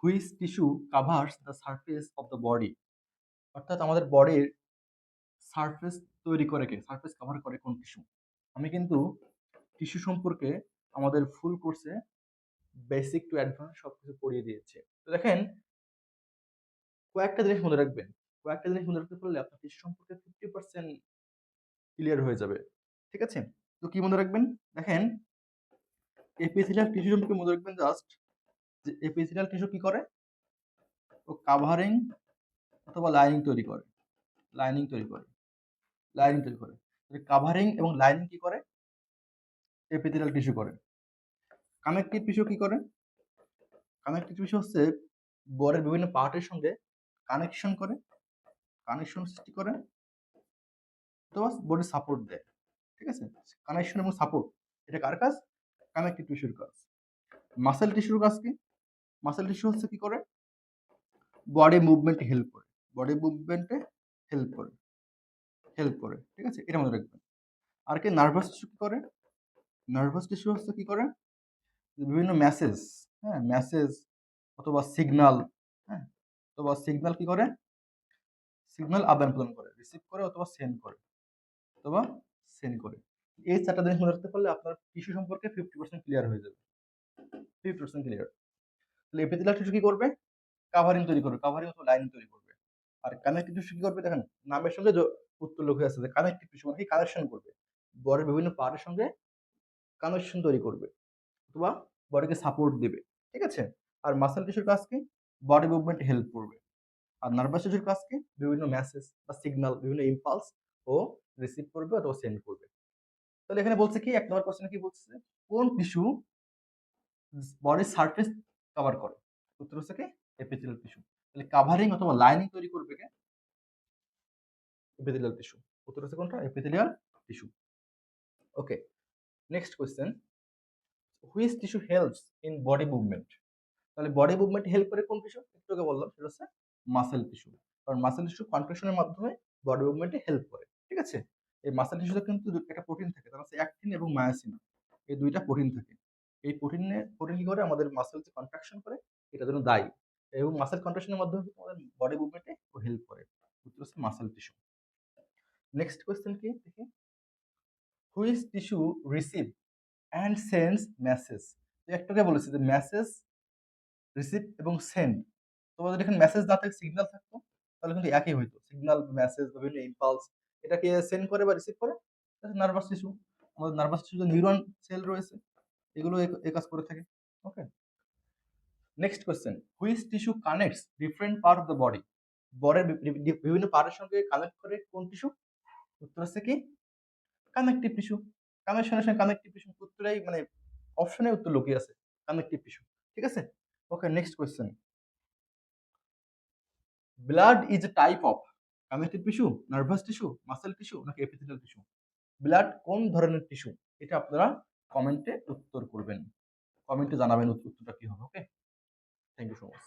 Which tissue covers the surface of the body, অর্থাৎ আমাদের বডির সারফেস তৈরি করে কে, সারফেস কভার করে কোন টিস্যু। আমি কিন্তু টিস্যু সম্পর্কে আমাদের ফুল কোর্সে বেসিক টু অ্যাডভান্স সবকিছু পড়িয়ে দিয়েছে। তো দেখেন, কয়েকটা জিনিস মনে রাখবেন, কয়েকটা জিনিস মনে রাখতে পারলে আপনার টিস্যু সম্পর্কে 50% ক্লিয়ার হয়ে যাবে। ঠিক আছে? তো কি মনে রাখবেন? দেখেন, এপিথেলিয়াল টিস্যু সম্পর্কে মনে রাখবেন জাস্ট যে এপিথেলিয়াল টিস্যু কি করে? ও কাভারিং অথবা লাইনিং তৈরি করে। লাইনিং তৈরি করে। লাইনিং তৈরি করে। কাভারিং এবং লাইনিং কি করে? এপিথেলিয়াল টিস্যু করে। কানেকটিভ টিস্যু কি করে? কানেকটিভ টিস্যু হচ্ছে বডির বিভিন্ন পার্টের সঙ্গে কানেকশন করে, কানেকশন সৃষ্টি করে অথবা বডি সাপোর্ট দেয়। ঠিক আছে? কানেকশন এবং সাপোর্ট, এটা কার কাজ? কানেকটিভ টিস্যুর কাজ। মাসেল টিস্যুর কাজ কি? মাসেল টিস্যু হচ্ছে কি করে? বডি মুভমেন্টে হেল্প করে। বডি মুভমেন্টে হেল্প করে। হেল্প করে। ঠিক আছে? এটা মনে রাখবেন। আর কি নার্ভাস টিস্যু কি করে? নার্ভাস টিস্যু হচ্ছে কি করে? বিভিন্ন মেসেজ, হ্যাঁ? মেসেজ অথবা সিগন্যাল, হ্যাঁ? অথবা সিগন্যাল কি করে? সিগন্যাল আদান-প্রদান করে। রিসিভ করে অথবা সেন্ড করে। অথবা সেন্ড করে। এই ৪ টা জিনিস মনে রাখতে পারলে আপনার টিস্যু সম্পর্কে 50% ক্লিয়ার হয়ে যাবে। 50% ক্লিয়ার। তাহলে এপিথেলিয়াল টিস্যু কি করবে? কাভারিং তৈরি করবে। কাভারিং অথবা লাইনিং তৈরি করবে। আর কানেকটিভ টিস্যু কি করবে? দেখেন, নামের সঙ্গে উত্তরলোক হয়ে আছে যে কানেকটিভ টিস্যু মানে কি? কানেকশন করবে। বডির বিভিন্ন পার্টের সঙ্গে কানেকশন তৈরি করবে অথবা বডিকে সাপোর্ট দিবে। ঠিক আছে? আর মাসল টিস্যুর কাজ কি? বডি মুভমেন্টে হেল্প করবে। আর নার্ভাস টিস্যুর কাজ কি? বিভিন্ন মেসেজ বা সিগন্যাল, বিভিন্ন ইম্পালস ও রিসিভ করবে অথবা সেন্ড করবে। তাহলে এখানে বলছে কি, ১ নম্বর কোয়েশ্চেনে কি বলছে? কোন টিস্যু বডির সারফেস কভার করে? উত্তর হচ্ছে কি? Epithelial tissue. তাহলে কাভারিং অথবা লাইনিং তৈরি করবে কে? Epithelial tissue. উত্তর হচ্ছে কোনটা? Epithelial tissue. Okay, next question, which tissue helps in body movement? তাহলে বডি মুভমেন্ট হেল্প করে কোন টিস্যু? একটু আগে বললাম, সেটা হচ্ছে মাসল টিস্যু। কারণ মাসল টিস্যু কন্ট্রাকশনের মাধ্যমে বডি মুভমেন্টে হেল্প করে। ঠিক আছে? এই মাসল টিস্যুতে কিন্তু একটা প্রোটিন থাকে, তার হচ্ছে অ্যাক্টিন এবং মায়োসিন। এই ২ টা প্রোটিন থাকে। এই প্রোটিন কি করে? আমাদের মাসল যে কন্ট্রাকশন করে এটার জন্য দায়ী। এবং মাসল কন্ট্রাকশনের মাধ্যমে আমাদের বডি মুভমেন্টে ও হেল্প করে। উত্তর হচ্ছে মাসল টিস্যু। নেক্সট কোয়েশ্চেন কি দেখি? Which tissue receive and sends message? একটু আগে বলেছি যে মেসেজ, রিসিভ এবং সেন্ড। তোমাদের এখানে মেসেজ না থাকে, সিগন্যাল থাকতো, তাহলে কিন্তু একই হইতো। সিগন্যাল, মেসেজ বা বিভিন্ন ইম্পালস, এটাকে সেন্ড করে বা রিসিভ করে নার্ভাস টিস্যু। আমাদের নার্ভাস টিস্যুতে নিউরন সেল রয়েছে, এগুলো এই কাজ করে থাকে। Okay, next question, which tissue connects different part of the body? বডির বিভিন্ন পার্টের সঙ্গে কানেক্ট করে কোন টিস্যু? উত্তর হচ্ছে কি? Connective tissue. কানেকশনের সঙ্গে কানেকটিভ টিস্যু, উত্তরেই মানে অপশনে উত্তর লুকিয়ে আছে, কানেকটিভ টিস্যু। ঠিক আছে? Okay, next question, blood is a type of connective tissue, nervous tissue, muscle tissue নাকি এপিথেলিয়াল টিস্যু? ব্লাড কোন ধরনের টিস্যু? এটা আপনারা কমেন্টে উত্তর করবেন। কমেন্টে জানাবেন উত্তরটা কি হবে। ওকে, থ্যাংক ইউ সো মাচ।